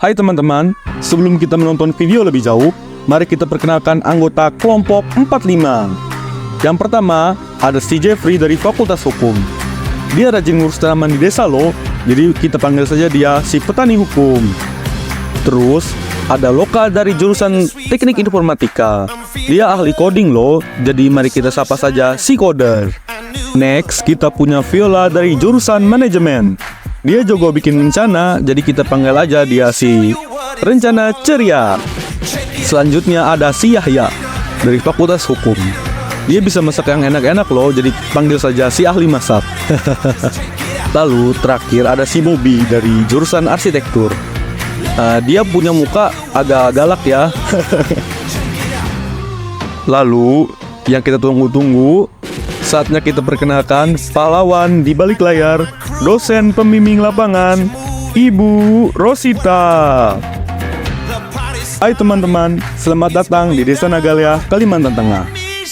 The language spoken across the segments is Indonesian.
Hai teman-teman, sebelum kita menonton video lebih jauh, mari kita perkenalkan anggota kelompok 45. Yang pertama, ada si Jeffrey dari Fakultas Hukum. Dia rajin ngurus tanaman di desa loh, jadi kita panggil saja dia si petani hukum. Terus, ada Loka dari jurusan Teknik Informatika. Dia ahli coding loh, jadi mari kita sapa saja si coder. Next, kita punya Viola dari jurusan Manajemen. Dia jago bikin rencana, jadi kita panggil aja dia si Rencana Ceria. Selanjutnya ada si Yahya dari Fakultas Hukum. Dia bisa masak yang enak-enak loh, jadi panggil saja si ahli masak. Lalu terakhir ada si Bobby dari jurusan Arsitektur. Dia punya muka agak galak ya. Lalu yang kita tunggu-tunggu, saatnya kita perkenalkan pahlawan di balik layar, dosen pembimbing lapangan, Ibu Rosita. Hai teman-teman, selamat datang di Desa Nagalea, Kalimantan Tengah,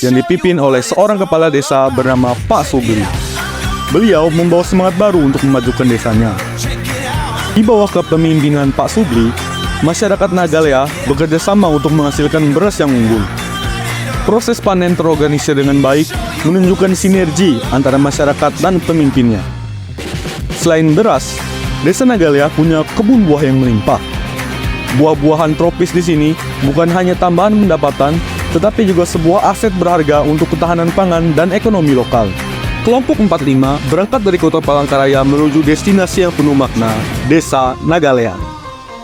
yang dipimpin oleh seorang kepala desa bernama Pak Subli. Beliau membawa semangat baru untuk memajukan desanya. Di bawah kepemimpinan Pak Subli, masyarakat Nagalea bekerja sama untuk menghasilkan beras yang unggul. Proses panen terorganisir dengan baik, menunjukkan sinergi antara masyarakat dan pemimpinnya. Selain beras, Desa Nagalea punya kebun buah yang melimpah. Buah-buahan tropis di sini bukan hanya tambahan pendapatan, tetapi juga sebuah aset berharga untuk ketahanan pangan dan ekonomi lokal. Kelompok 45 berangkat dari Kota Palangkaraya menuju destinasi yang penuh makna, Desa Nagalea.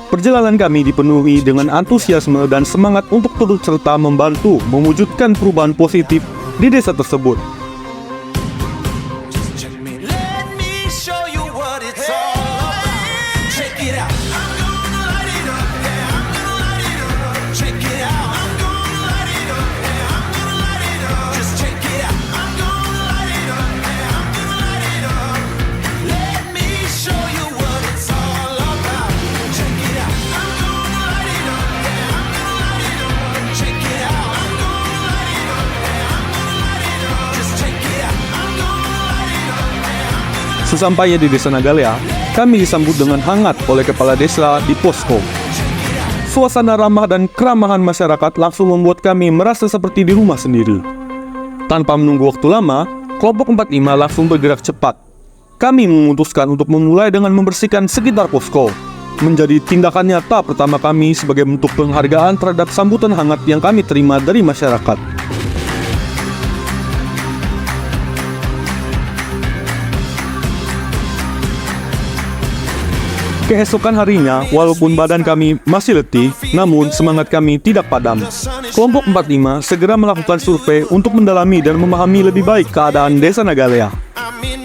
Perjalanan kami dipenuhi dengan antusiasme dan semangat untuk turut serta membantu mewujudkan perubahan positif di desa tersebut. Sesampainya di Desa Nagalea, kami disambut dengan hangat oleh kepala desa di posko. Suasana ramah dan keramahan masyarakat langsung membuat kami merasa seperti di rumah sendiri. Tanpa menunggu waktu lama, kelompok 45 langsung bergerak cepat. Kami memutuskan untuk memulai dengan membersihkan sekitar posko. Menjadi tindakan nyata pertama kami sebagai bentuk penghargaan terhadap sambutan hangat yang kami terima dari masyarakat. Keesokan harinya, walaupun badan kami masih letih, namun semangat kami tidak padam. Kelompok 45 segera melakukan survei untuk mendalami dan memahami lebih baik keadaan Desa Nagalea.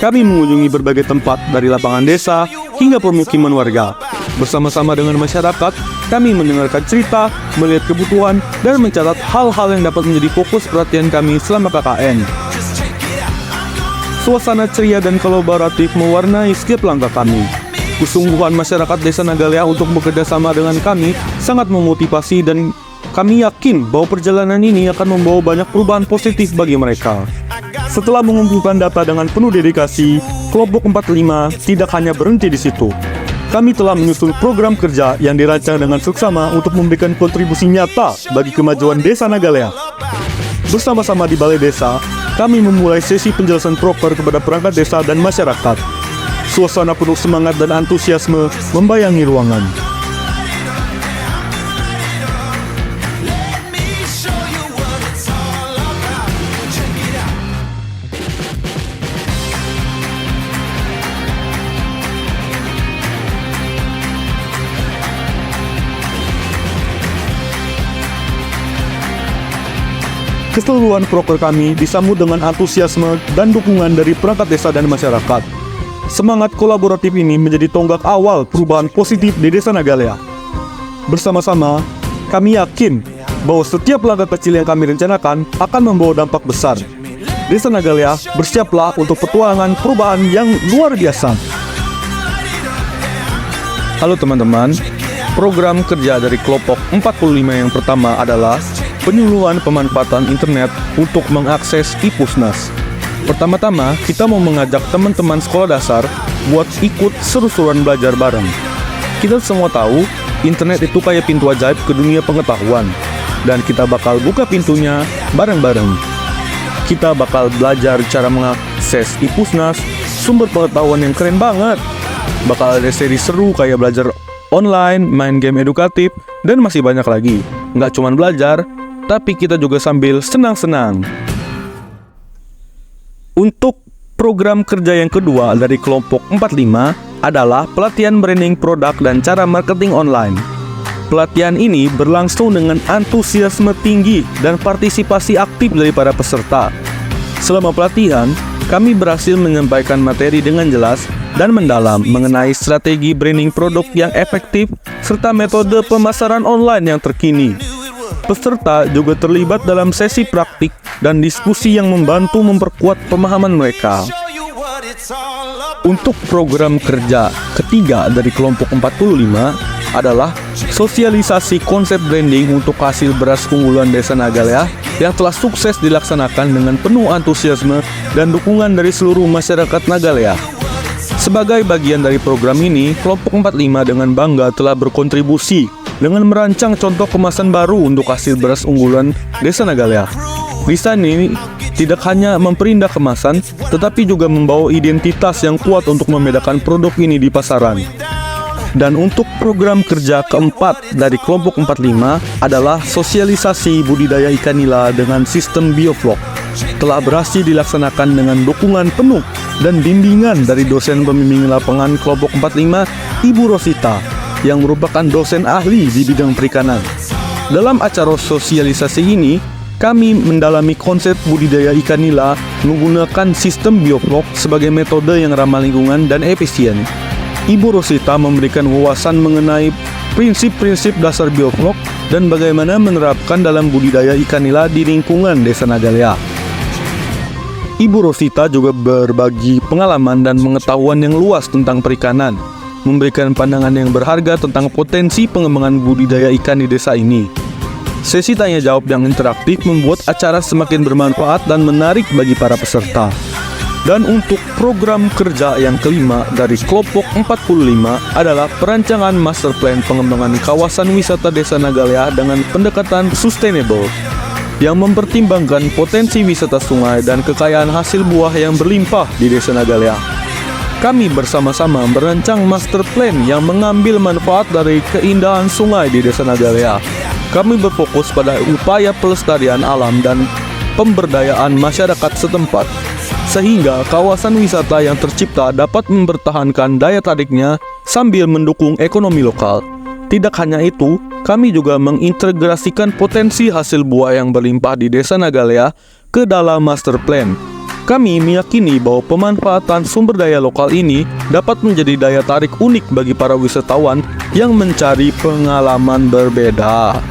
Kami mengunjungi berbagai tempat dari lapangan desa hingga permukiman warga. Bersama-sama dengan masyarakat, kami mendengarkan cerita, melihat kebutuhan, dan mencatat hal-hal yang dapat menjadi fokus perhatian kami selama KKN. Suasana ceria dan kolaboratif mewarnai setiap langkah kami. Kesungguhan masyarakat Desa Nagalea untuk bekerja sama dengan kami sangat memotivasi dan kami yakin bahwa perjalanan ini akan membawa banyak perubahan positif bagi mereka. Setelah mengumpulkan data dengan penuh dedikasi, kelompok 45 tidak hanya berhenti di situ. Kami telah menyusun program kerja yang dirancang dengan seksama untuk memberikan kontribusi nyata bagi kemajuan Desa Nagalea. Bersama-sama di Balai Desa, kami memulai sesi penjelasan proker kepada perangkat desa dan masyarakat. Suasana penuh semangat dan antusiasme membayangi ruangan. Keseluruhan proker kami disambut dengan antusiasme dan dukungan dari perangkat desa dan masyarakat. Semangat kolaboratif ini menjadi tonggak awal perubahan positif di Desa Nagalea. Bersama-sama, kami yakin bahwa setiap langkah kecil yang kami rencanakan akan membawa dampak besar. Desa Nagalea, bersiaplah untuk petualangan perubahan yang luar biasa. Halo teman-teman, program kerja dari kelompok 45 yang pertama adalah penyuluhan pemanfaatan internet untuk mengakses iPusnas. Pertama-tama, kita mau mengajak teman-teman sekolah dasar buat ikut seru-seruan belajar bareng. Kita semua tahu Internet itu kayak pintu ajaib ke dunia pengetahuan, dan kita bakal buka pintunya bareng-bareng. Kita bakal belajar cara mengakses Ipusnas, sumber pengetahuan yang keren banget. Bakal ada seri seru kayak belajar online, main game edukatif, dan masih banyak lagi. Nggak cuma belajar, tapi kita juga sambil senang-senang. Untuk program kerja yang kedua dari kelompok 45 adalah pelatihan branding produk dan cara marketing online. Pelatihan ini berlangsung dengan antusiasme tinggi dan partisipasi aktif dari para peserta. Selama pelatihan, kami berhasil menyampaikan materi dengan jelas dan mendalam mengenai strategi branding produk yang efektif serta metode pemasaran online yang terkini. Peserta juga terlibat dalam sesi praktik dan diskusi yang membantu memperkuat pemahaman mereka. Untuk program kerja ketiga dari kelompok 45 adalah sosialisasi konsep branding untuk hasil beras unggulan Desa Nagalea yang telah sukses dilaksanakan dengan penuh antusiasme dan dukungan dari seluruh masyarakat Nagalea. Sebagai bagian dari program ini, kelompok 45 dengan bangga telah berkontribusi dengan merancang contoh kemasan baru untuk hasil beras unggulan Desa Nagalea. Desain ini tidak hanya memperindah kemasan, tetapi juga membawa identitas yang kuat untuk membedakan produk ini di pasaran. Dan untuk program kerja keempat dari kelompok 45 adalah sosialisasi budidaya ikan nila dengan sistem bioflok. Telah berhasil dilaksanakan dengan dukungan penuh dan bimbingan dari dosen pembimbing lapangan kelompok 45, Ibu Rosita, yang merupakan dosen ahli di bidang perikanan. Dalam acara sosialisasi ini, kami mendalami konsep budidaya ikan nila menggunakan sistem bioflok sebagai metode yang ramah lingkungan dan efisien. Ibu Rosita memberikan wawasan mengenai prinsip-prinsip dasar bioflok dan bagaimana menerapkan dalam budidaya ikan nila di lingkungan Desa Nagalea. Ibu Rosita juga berbagi pengalaman dan pengetahuan yang luas tentang perikanan, memberikan pandangan yang berharga tentang potensi pengembangan budidaya ikan di desa ini. Sesi tanya jawab yang interaktif membuat acara semakin bermanfaat dan menarik bagi para peserta. Dan untuk program kerja yang kelima dari kelompok 45 adalah perancangan master plan pengembangan kawasan wisata Desa Nagalea dengan pendekatan sustainable yang mempertimbangkan potensi wisata sungai dan kekayaan hasil buah yang berlimpah di Desa Nagalea. Kami bersama-sama merancang master plan yang mengambil manfaat dari keindahan sungai di Desa Nagalea. Kami berfokus pada upaya pelestarian alam dan pemberdayaan masyarakat setempat, sehingga kawasan wisata yang tercipta dapat mempertahankan daya tariknya sambil mendukung ekonomi lokal. Tidak hanya itu, kami juga mengintegrasikan potensi hasil buah yang berlimpah di Desa Nagalea ke dalam master plan. Kami meyakini bahwa pemanfaatan sumber daya lokal ini dapat menjadi daya tarik unik bagi para wisatawan yang mencari pengalaman berbeda.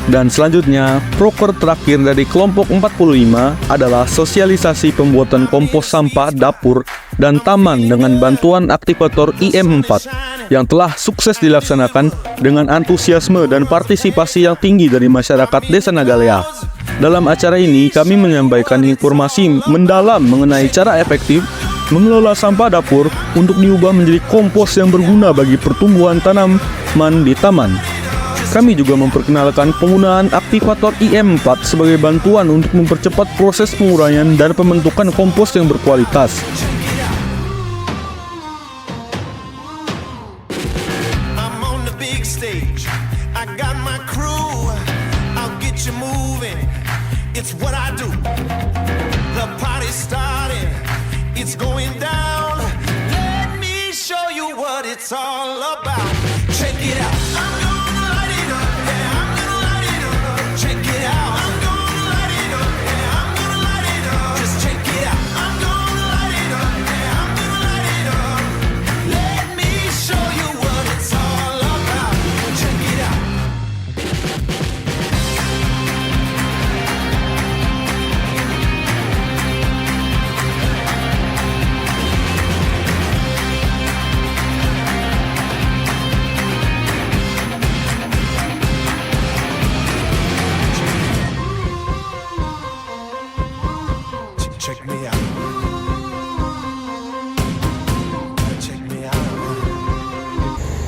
Dan selanjutnya, proker terakhir dari kelompok 45 adalah sosialisasi pembuatan kompos sampah dapur dan taman dengan bantuan aktivator IM4 yang telah sukses dilaksanakan dengan antusiasme dan partisipasi yang tinggi dari masyarakat Desa Nagalea. Dalam acara ini, kami menyampaikan informasi mendalam mengenai cara efektif mengelola sampah dapur untuk diubah menjadi kompos yang berguna bagi pertumbuhan tanaman di taman. Kami juga memperkenalkan penggunaan aktivator IM4 sebagai bantuan untuk mempercepat proses penguraian dan pembentukan kompos yang berkualitas.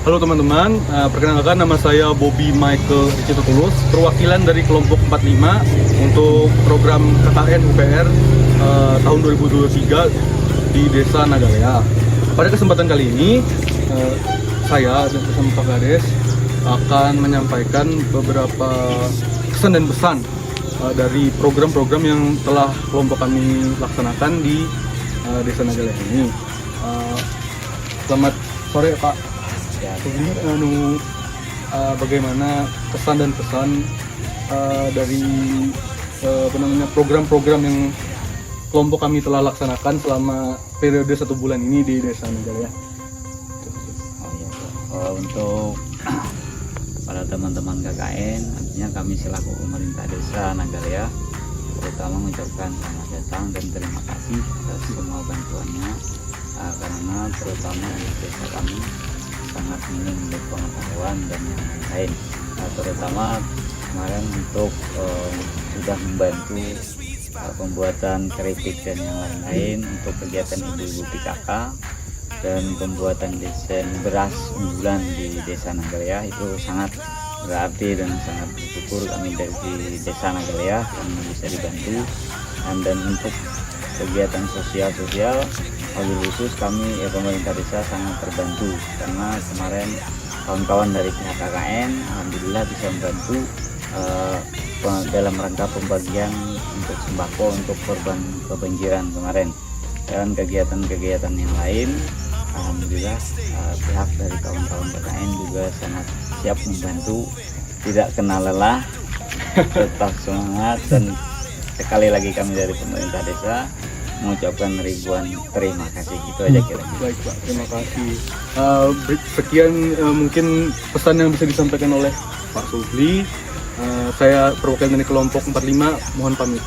Halo teman-teman, perkenalkan nama saya Bobby Michael Ricito Tulus, perwakilan dari kelompok 45 untuk program KKN UPR tahun 2023 di Desa Nagalea. Pada kesempatan kali ini, saya dan bersama Pak Gades akan menyampaikan beberapa kesan dan pesan dari program-program yang telah kelompok kami laksanakan di Desa Nagalea ini. Selamat sore Pak. Ini bagaimana kesan dan pesan dari program-program yang kelompok kami telah laksanakan selama periode 1 bulan ini di Desa Nagalea. Untuk para teman-teman KKN, artinya kami selaku pemerintah Desa Nagalea terutama mengucapkan selamat datang dan terima kasih atas semua bantuannya, karena terutama di desa kami sangat minim pengetahuan dan yang lain. Terutama kemarin untuk sudah membantu pembuatan keripik dan yang lain-lain untuk kegiatan ibu-ibu PKK dan pembuatan desain beras unggulan di Desa Nagalea. Itu sangat berarti dan sangat bersyukur kami dari Desa Nagalea yang bisa dibantu. Dan untuk kegiatan sosial wabil khusus kami pemerintah desa sangat terbantu karena kemarin kawan-kawan dari pihak KKN alhamdulillah bisa membantu dalam rangka pembagian untuk sembako untuk korban kebanjiran kemarin, dan kegiatan-kegiatan yang lain alhamdulillah pihak dari kawan-kawan KKN juga sangat siap membantu, tidak kenal lelah, tetap semangat. Dan sekali lagi kami dari pemerintah desa mengucapkan ribuan terima kasih. Itu aja kira-kira. Baik Pak, terima kasih. Sekian mungkin pesan yang bisa disampaikan oleh Pak Subli. Saya perwakilan dari kelompok 45, mohon pamit.